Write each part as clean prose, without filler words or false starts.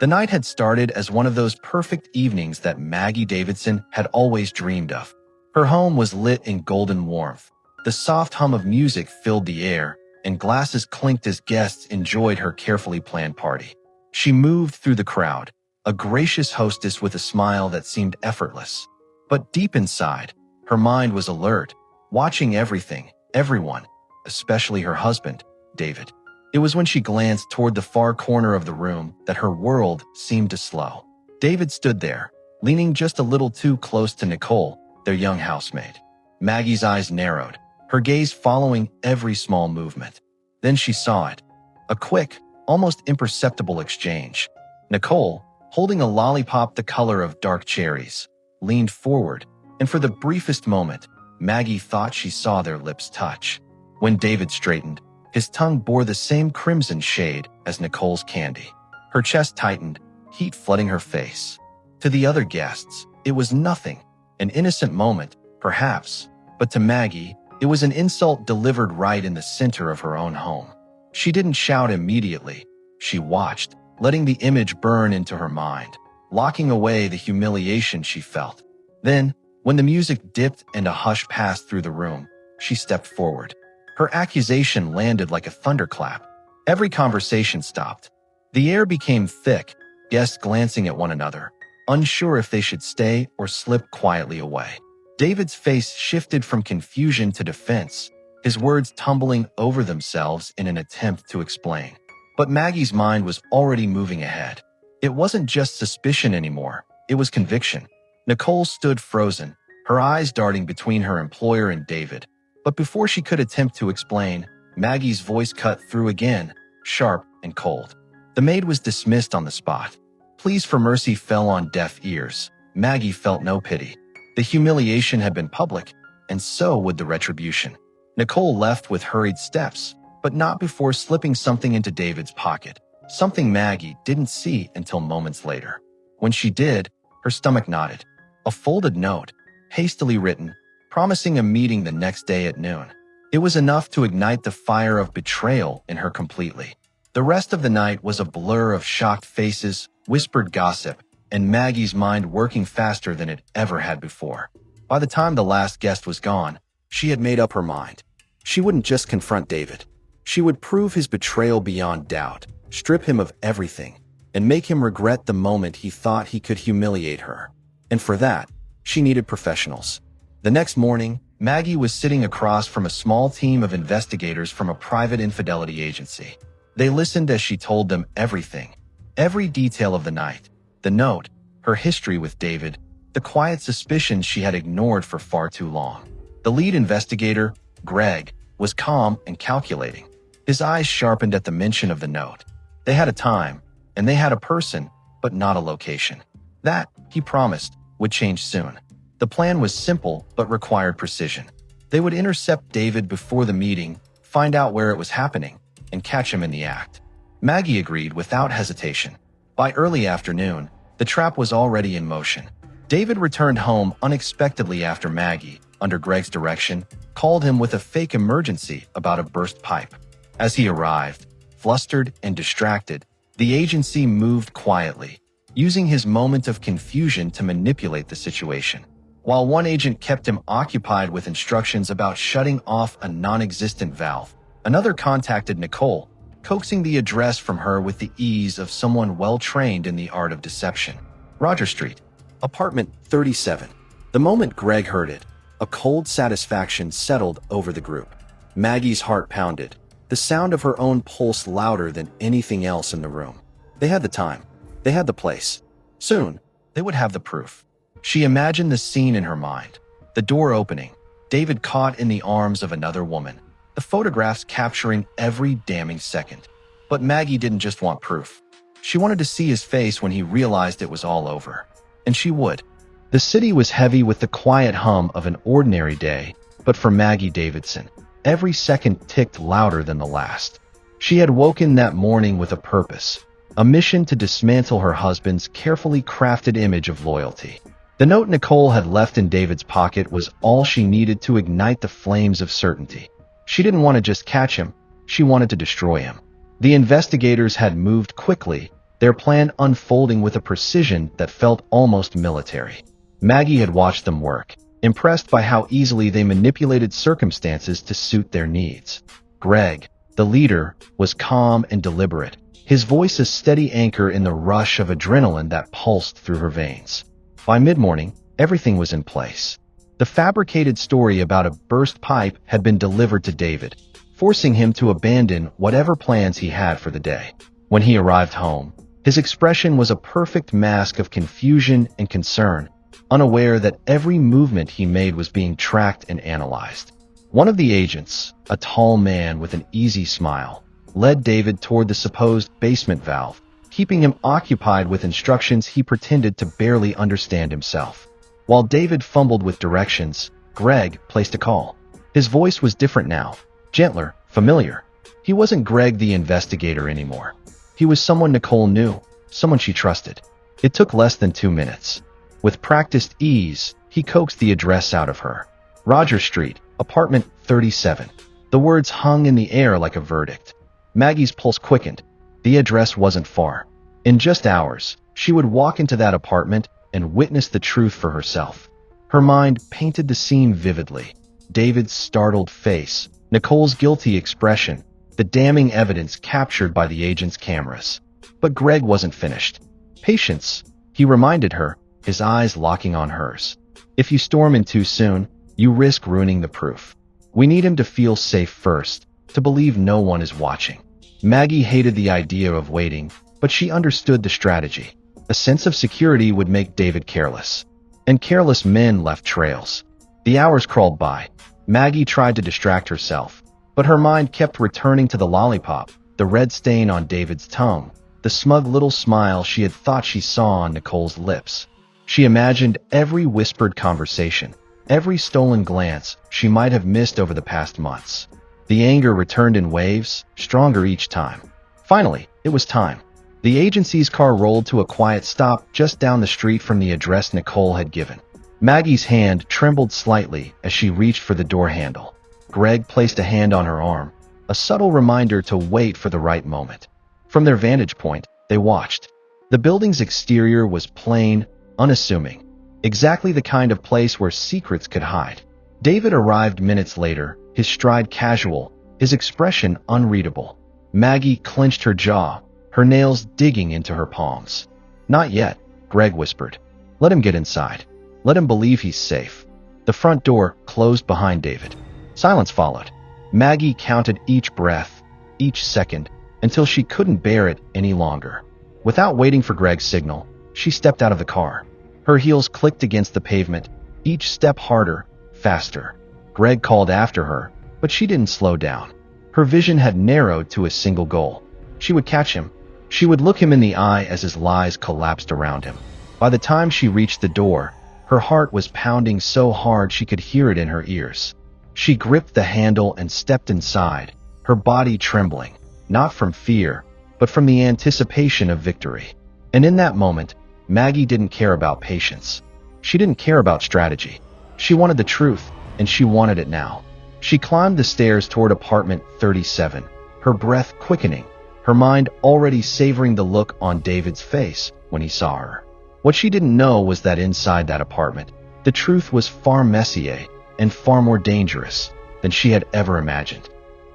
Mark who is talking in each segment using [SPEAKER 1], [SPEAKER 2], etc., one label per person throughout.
[SPEAKER 1] The night had started as one of those perfect evenings that Maggie Davidson had always dreamed of. Her home was lit in golden warmth. The soft hum of music filled the air, and glasses clinked as guests enjoyed her carefully planned party. She moved through the crowd, a gracious hostess with a smile that seemed effortless. But deep inside, her mind was alert, watching everything, everyone, especially her husband, David. It was when she glanced toward the far corner of the room that her world seemed to slow. David stood there, leaning just a little too close to Nicole, their young housemaid. Maggie's eyes narrowed, her gaze following every small movement. Then she saw it. A quick, almost imperceptible exchange. Nicole, holding a lollipop the color of dark cherries, leaned forward, and for the briefest moment, Maggie thought she saw their lips touch. When David straightened, his tongue bore the same crimson shade as Nicole's candy. Her chest tightened, heat flooding her face. To the other guests, it was nothing, an innocent moment, perhaps, but to Maggie, it was an insult delivered right in the center of her own home. She didn't shout immediately. She watched, letting the image burn into her mind, locking away the humiliation she felt. Then, when the music dipped and a hush passed through the room, she stepped forward. Her accusation landed like a thunderclap. Every conversation stopped. The air became thick, guests glancing at one another, unsure if they should stay or slip quietly away. David's face shifted from confusion to defense, his words tumbling over themselves in an attempt to explain. But Maggie's mind was already moving ahead. It wasn't just suspicion anymore, it was conviction. Nicole stood frozen, her eyes darting between her employer and David. But before she could attempt to explain, Maggie's voice cut through again, sharp and cold. The maid was dismissed on the spot. Pleas for mercy fell on deaf ears. Maggie felt no pity. The humiliation had been public, and so would the retribution. Nicole left with hurried steps, but not before slipping something into David's pocket, something Maggie didn't see until moments later. When she did, her stomach knotted. A folded note, hastily written, promising a meeting the next day at noon. It was enough to ignite the fire of betrayal in her completely. The rest of the night was a blur of shocked faces, whispered gossip, and Maggie's mind working faster than it ever had before. By the time the last guest was gone, she had made up her mind. She wouldn't just confront David. She would prove his betrayal beyond doubt, strip him of everything, and make him regret the moment he thought he could humiliate her. And for that, she needed professionals. The next morning, Maggie was sitting across from a small team of investigators from a private infidelity agency. They listened as she told them everything, every detail of the night, the note, her history with David, the quiet suspicions she had ignored for far too long. The lead investigator, Greg, was calm and calculating. His eyes sharpened at the mention of the note. They had a time, and they had a person, but not a location. That, he promised, would change soon. The plan was simple but required precision. They would intercept David before the meeting, find out where it was happening, and catch him in the act. Maggie agreed without hesitation. By early afternoon, the trap was already in motion. David returned home unexpectedly after Maggie, under Greg's direction, called him with a fake emergency about a burst pipe. As he arrived, flustered and distracted, the agency moved quietly, using his moment of confusion to manipulate the situation. While one agent kept him occupied with instructions about shutting off a non-existent valve, another contacted Nicole, coaxing the address from her with the ease of someone well-trained in the art of deception. Roger Street, apartment 37. The moment Greg heard it, a cold satisfaction settled over the group. Maggie's heart pounded, the sound of her own pulse louder than anything else in the room. They had the time. They had the place. Soon, they would have the proof. She imagined the scene in her mind. The door opening, David caught in the arms of another woman, the photographs capturing every damning second. But Maggie didn't just want proof. She wanted to see his face when he realized it was all over. And she would. The city was heavy with the quiet hum of an ordinary day, but for Maggie Davidson, every second ticked louder than the last. She had woken that morning with a purpose, a mission to dismantle her husband's carefully crafted image of loyalty. The note Nicole had left in David's pocket was all she needed to ignite the flames of certainty. She didn't want to just catch him, she wanted to destroy him. The investigators had moved quickly, their plan unfolding with a precision that felt almost military. Maggie had watched them work, impressed by how easily they manipulated circumstances to suit their needs. Greg, the leader, was calm and deliberate, his voice a steady anchor in the rush of adrenaline that pulsed through her veins. By mid-morning, everything was in place. The fabricated story about a burst pipe had been delivered to David, forcing him to abandon whatever plans he had for the day. When he arrived home, his expression was a perfect mask of confusion and concern, unaware that every movement he made was being tracked and analyzed. One of the agents, a tall man with an easy smile, led David toward the supposed basement valve, keeping him occupied with instructions he pretended to barely understand himself. While David fumbled with directions, Greg placed a call. His voice was different now, gentler, familiar. He wasn't Greg the investigator anymore. He was someone Nicole knew, someone she trusted. It took less than 2 minutes. With practiced ease, he coaxed the address out of her. Roger Street, apartment 37. The words hung in the air like a verdict. Maggie's pulse quickened. The address wasn't far. In just hours, she would walk into that apartment and witness the truth for herself. Her mind painted the scene vividly. David's startled face, Nicole's guilty expression, the damning evidence captured by the agent's cameras. But Greg wasn't finished. Patience, he reminded her, his eyes locking on hers. If you storm in too soon, you risk ruining the proof. We need him to feel safe first, to believe no one is watching. Maggie hated the idea of waiting, but she understood the strategy. A sense of security would make David careless. And careless men left trails. The hours crawled by. Maggie tried to distract herself, but her mind kept returning to the lollipop, the red stain on David's tongue, the smug little smile she had thought she saw on Nicole's lips. She imagined every whispered conversation, every stolen glance she might have missed over the past months. The anger returned in waves, stronger each time. Finally, it was time. The agency's car rolled to a quiet stop just down the street from the address Nicole had given. Maggie's hand trembled slightly as she reached for the door handle. Greg placed a hand on her arm, a subtle reminder to wait for the right moment. From their vantage point, they watched. The building's exterior was plain, unassuming, exactly the kind of place where secrets could hide. David arrived minutes later, his stride casual, his expression unreadable. Maggie clenched her jaw, her nails digging into her palms. "Not yet," Greg whispered. "Let him get inside. Let him believe he's safe." The front door closed behind David. Silence followed. Maggie counted each breath, each second, until she couldn't bear it any longer. Without waiting for Greg's signal, she stepped out of the car. Her heels clicked against the pavement, each step harder, faster. Greg called after her, but she didn't slow down. Her vision had narrowed to a single goal. She would catch him. She would look him in the eye as his lies collapsed around him. By the time she reached the door, her heart was pounding so hard she could hear it in her ears. She gripped the handle and stepped inside, her body trembling, not from fear, but from the anticipation of victory. And in that moment, Maggie didn't care about patience. She didn't care about strategy. She wanted the truth, and she wanted it now. She climbed the stairs toward apartment 37, her breath quickening, her mind already savoring the look on David's face when he saw her. What she didn't know was that inside that apartment, the truth was far messier and far more dangerous than she had ever imagined.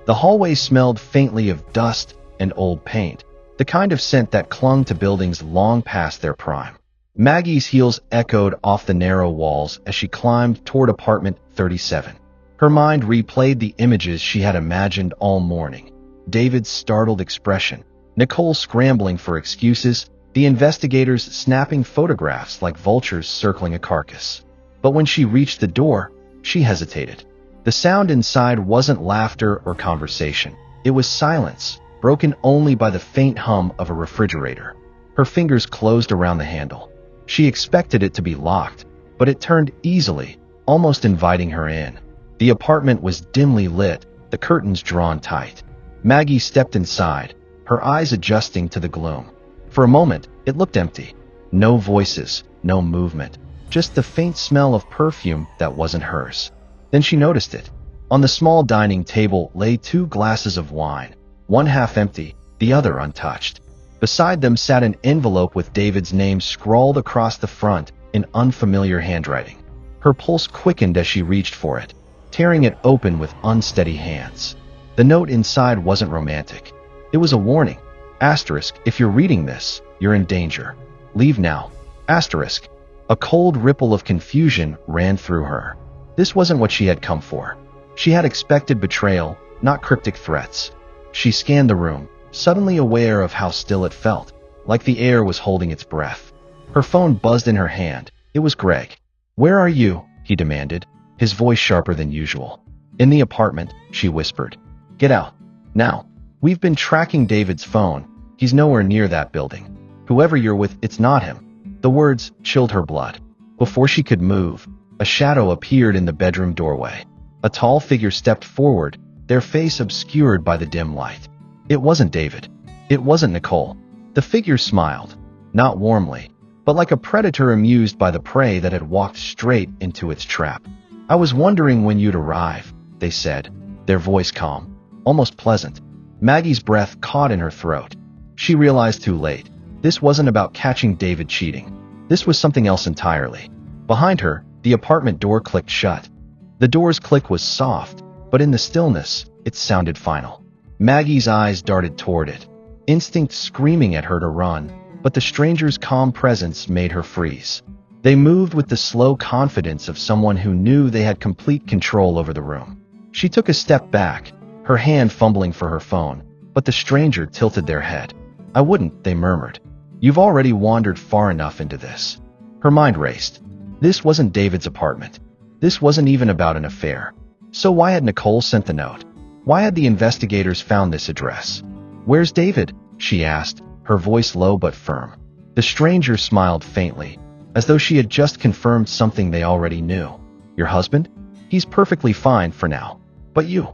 [SPEAKER 1] The hallway smelled faintly of dust and old paint, the kind of scent that clung to buildings long past their prime. Maggie's heels echoed off the narrow walls as she climbed toward apartment 37. Her mind replayed the images she had imagined all morning. David's startled expression, Nicole scrambling for excuses, the investigators snapping photographs like vultures circling a carcass. But when she reached the door, she hesitated. The sound inside wasn't laughter or conversation. It was silence, broken only by the faint hum of a refrigerator. Her fingers closed around the handle. She expected it to be locked, but it turned easily, almost inviting her in. The apartment was dimly lit, the curtains drawn tight. Maggie stepped inside, her eyes adjusting to the gloom. For a moment, it looked empty. No voices, no movement, just the faint smell of perfume that wasn't hers. Then she noticed it. On the small dining table lay 2 glasses of wine, one half empty, the other untouched. Beside them sat an envelope with David's name scrawled across the front in unfamiliar handwriting. Her pulse quickened as she reached for it, tearing it open with unsteady hands. The note inside wasn't romantic. It was a warning. Asterisk, if you're reading this, you're in danger. Leave now. Asterisk. A cold ripple of confusion ran through her. This wasn't what she had come for. She had expected betrayal, not cryptic threats. She scanned the room, suddenly aware of how still it felt, like the air was holding its breath. Her phone buzzed in her hand. It was Greg. "Where are you?" he demanded, his voice sharper than usual. "In the apartment," she whispered. "Get out. Now. We've been tracking David's phone. He's nowhere near that building. Whoever you're with, it's not him." The words chilled her blood. Before she could move, a shadow appeared in the bedroom doorway. A tall figure stepped forward, their face obscured by the dim light. It wasn't David. It wasn't Nicole. The figure smiled, not warmly, but like a predator amused by the prey that had walked straight into its trap. "I was wondering when you'd arrive," they said, their voice calm, almost pleasant. Maggie's breath caught in her throat. She realized too late. This wasn't about catching David cheating. This was something else entirely. Behind her, the apartment door clicked shut. The door's click was soft, but in the stillness, it sounded final. Maggie's eyes darted toward it, instinct screaming at her to run, but the stranger's calm presence made her freeze. They moved with the slow confidence of someone who knew they had complete control over the room. She took a step back, her hand fumbling for her phone, but the stranger tilted their head. "I wouldn't," they murmured. "You've already wandered far enough into this." Her mind raced. This wasn't David's apartment. This wasn't even about an affair. So why had Nicole sent the note? Why had the investigators found this address? "Where's David?" she asked, her voice low but firm. The stranger smiled faintly, as though she had just confirmed something they already knew. "Your husband? He's perfectly fine for now. But you?"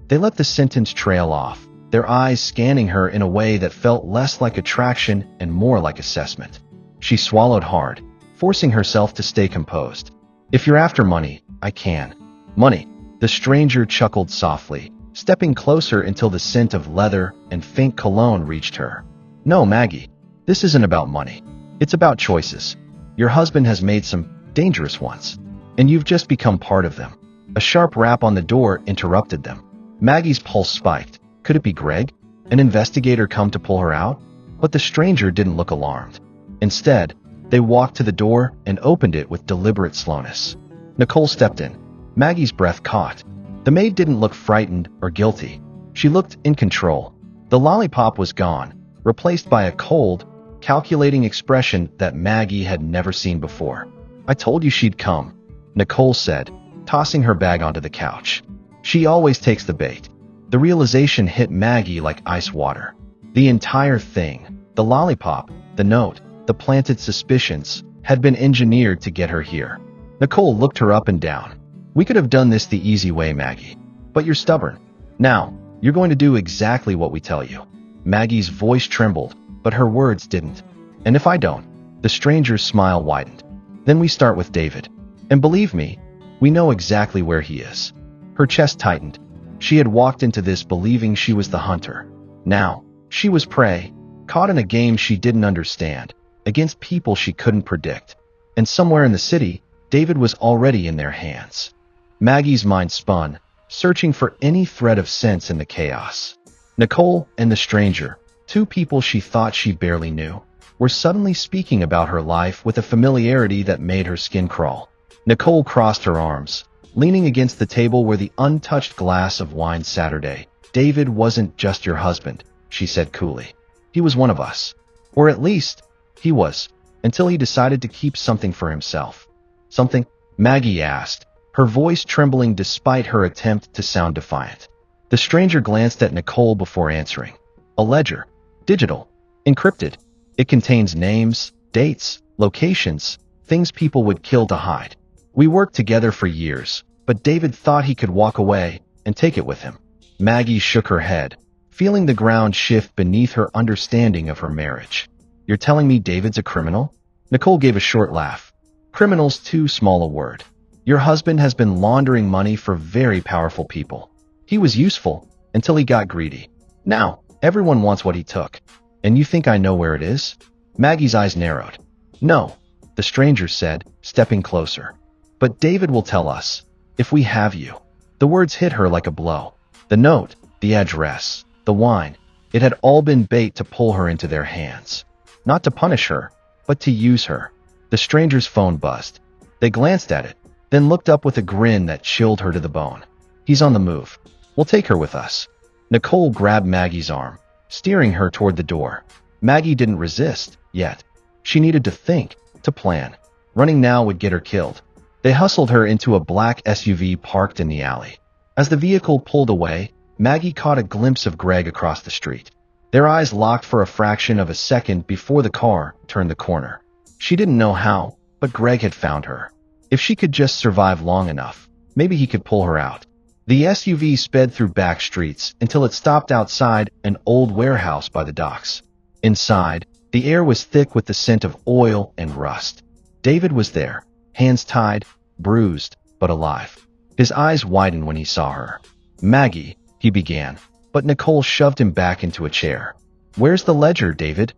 [SPEAKER 1] They let the sentence trail off, their eyes scanning her in a way that felt less like attraction and more like assessment. She swallowed hard, forcing herself to stay composed. "If you're after money, I can." "Money?" The stranger chuckled softly, stepping closer until the scent of leather and faint cologne reached her. "No, Maggie. This isn't about money. It's about choices. Your husband has made some dangerous ones, and you've just become part of them." A sharp rap on the door interrupted them. Maggie's pulse spiked. Could it be Greg? An investigator come to pull her out? But the stranger didn't look alarmed. Instead, they walked to the door and opened it with deliberate slowness. Nicole stepped in. Maggie's breath caught. The maid didn't look frightened or guilty. She looked in control. The lollipop was gone, replaced by a cold, calculating expression that Maggie had never seen before. "I told you she'd come," Nicole said, tossing her bag onto the couch. "She always takes the bait." The realization hit Maggie like ice water. The entire thing, the lollipop, the note, the planted suspicions, had been engineered to get her here. Nicole looked her up and down. "We could have done this the easy way, Maggie. But you're stubborn. Now, you're going to do exactly what we tell you." Maggie's voice trembled, but her words didn't. "And if I don't?" The stranger's smile widened. "Then we start with David. And believe me, we know exactly where he is." Her chest tightened. She had walked into this believing she was the hunter. Now, she was prey, caught in a game she didn't understand, against people she couldn't predict. And somewhere in the city, David was already in their hands. Maggie's mind spun, searching for any thread of sense in the chaos. Nicole and the stranger, two people she thought she barely knew, were suddenly speaking about her life with a familiarity that made her skin crawl. Nicole crossed her arms, leaning against the table where the untouched glass of wine Saturday. "David wasn't just your husband," she said coolly. "He was one of us. Or at least, he was, until he decided to keep something for himself." "Something?" Maggie asked, her voice trembling despite her attempt to sound defiant. The stranger glanced at Nicole before answering. "A ledger. Digital. Encrypted. It contains names, dates, locations, things people would kill to hide. We worked together for years, but David thought he could walk away and take it with him." Maggie shook her head, feeling the ground shift beneath her understanding of her marriage. "You're telling me David's a criminal?" Nicole gave a short laugh. "Criminal's too small a word. Your husband has been laundering money for very powerful people. He was useful until he got greedy. Now, everyone wants what he took. And you think I know where it is? Maggie's eyes narrowed. No, the stranger said, stepping closer. But David will tell us, if we have you. The words hit her like a blow. The note, the address, the wine, it had all been bait to pull her into their hands. Not to punish her, but to use her. The stranger's phone buzzed. They glanced at it, then looked up with a grin that chilled her to the bone. He's on the move. We'll take her with us. Nicole grabbed Maggie's arm, steering her toward the door. Maggie didn't resist, yet. She needed to think, to plan. Running now would get her killed. They hustled her into a black SUV parked in the alley. As the vehicle pulled away, Maggie caught a glimpse of Greg across the street. Their eyes locked for a fraction of a second before the car turned the corner. She didn't know how, but Greg had found her. If she could just survive long enough, maybe he could pull her out. The SUV sped through back streets until it stopped outside an old warehouse by the docks. Inside, the air was thick with the scent of oil and rust. David was there, hands tied, bruised, but alive. His eyes widened when he saw her. Maggie, he began, but Nicole shoved him back into a chair. Where's the ledger, David?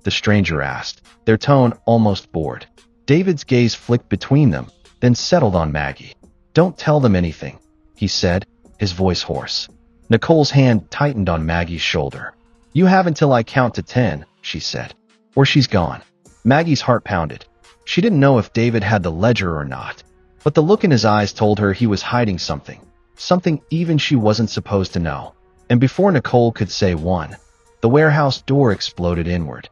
[SPEAKER 1] The stranger asked, their tone almost bored. David's gaze flicked between them, then settled on Maggie. Don't tell them anything, he said, his voice hoarse. Nicole's hand tightened on Maggie's shoulder. You have until I count to 10, she said, or she's gone. Maggie's heart pounded. She didn't know if David had the ledger or not, but the look in his eyes told her he was hiding something even she wasn't supposed to know. And before Nicole could say one, the warehouse door exploded inward.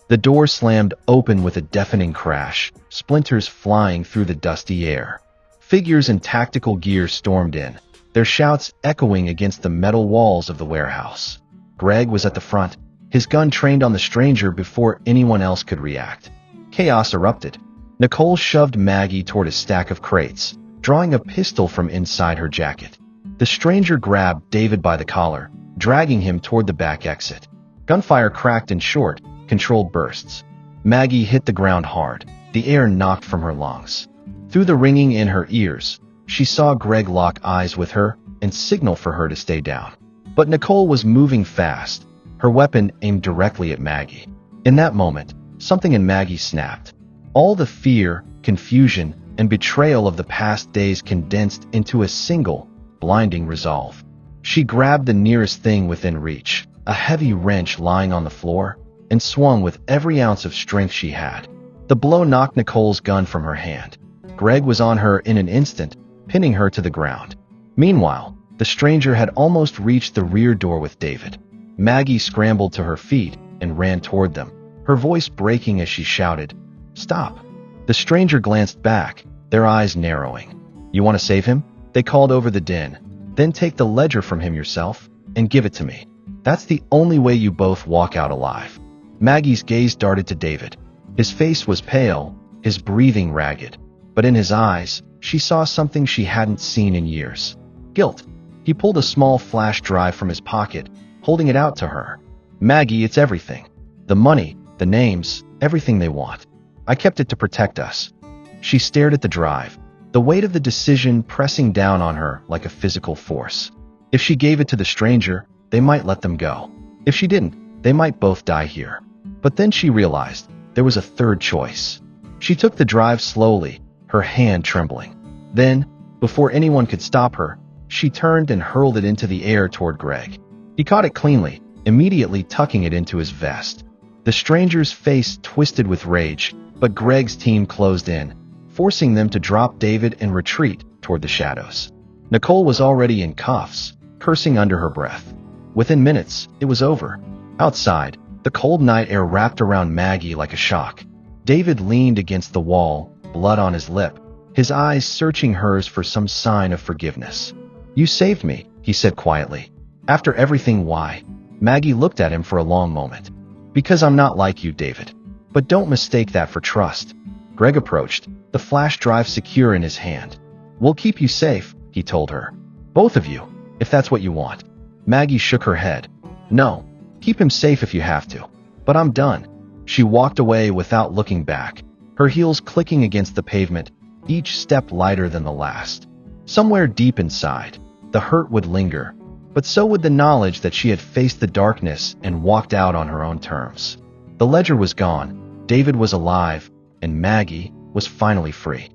[SPEAKER 1] The door slammed open with a deafening crash, splinters flying through the dusty air. Figures in tactical gear stormed in, their shouts echoing against the metal walls of the warehouse. Greg was at the front, his gun trained on the stranger before anyone else could react. Chaos erupted. Nicole shoved Maggie toward a stack of crates, drawing a pistol from inside her jacket. The stranger grabbed David by the collar, dragging him toward the back exit. Gunfire cracked in short, controlled bursts. Maggie hit the ground hard, the air knocked from her lungs. Through the ringing in her ears, she saw Greg lock eyes with her and signal for her to stay down. But Nicole was moving fast, her weapon aimed directly at Maggie. In that moment, something in Maggie snapped. All the fear, confusion, and betrayal of the past days condensed into a single, blinding resolve. She grabbed the nearest thing within reach, a heavy wrench lying on the floor, and swung with every ounce of strength she had. The blow knocked Nicole's gun from her hand. Greg was on her in an instant, pinning her to the ground. Meanwhile, the stranger had almost reached the rear door with David. Maggie scrambled to her feet and ran toward them, her voice breaking as she shouted, "Stop!" The stranger glanced back, their eyes narrowing. "You want to save him?" They called over the din. "Then take the ledger from him yourself and give it to me. That's the only way you both walk out alive." Maggie's gaze darted to David. His face was pale, his breathing ragged, but in his eyes, she saw something she hadn't seen in years. Guilt. He pulled a small flash drive from his pocket, holding it out to her. "Maggie, it's everything. The money, the names, everything they want. I kept it to protect us." She stared at the drive, the weight of the decision pressing down on her like a physical force. If she gave it to the stranger, they might let them go. If she didn't, they might both die here. But then she realized there was a third choice. She took the drive slowly, her hand trembling. Then, before anyone could stop her, she turned and hurled it into the air toward Greg. He caught it cleanly, immediately tucking it into his vest. The stranger's face twisted with rage, but Greg's team closed in, forcing them to drop David and retreat toward the shadows. Nicole was already in cuffs, cursing under her breath. Within minutes, it was over. Outside, the cold night air wrapped around Maggie like a shock. David leaned against the wall, blood on his lip, his eyes searching hers for some sign of forgiveness. "You saved me," he said quietly. "After everything, why?" Maggie looked at him for a long moment. "Because I'm not like you, David. But don't mistake that for trust." Greg approached, the flash drive secure in his hand. "We'll keep you safe," he told her. "Both of you, if that's what you want." Maggie shook her head. "No, keep him safe if you have to. But I'm done." She walked away without looking back, her heels clicking against the pavement, each step lighter than the last. Somewhere deep inside, the hurt would linger, but so would the knowledge that she had faced the darkness and walked out on her own terms. The ledger was gone, David was alive, and Maggie was finally free.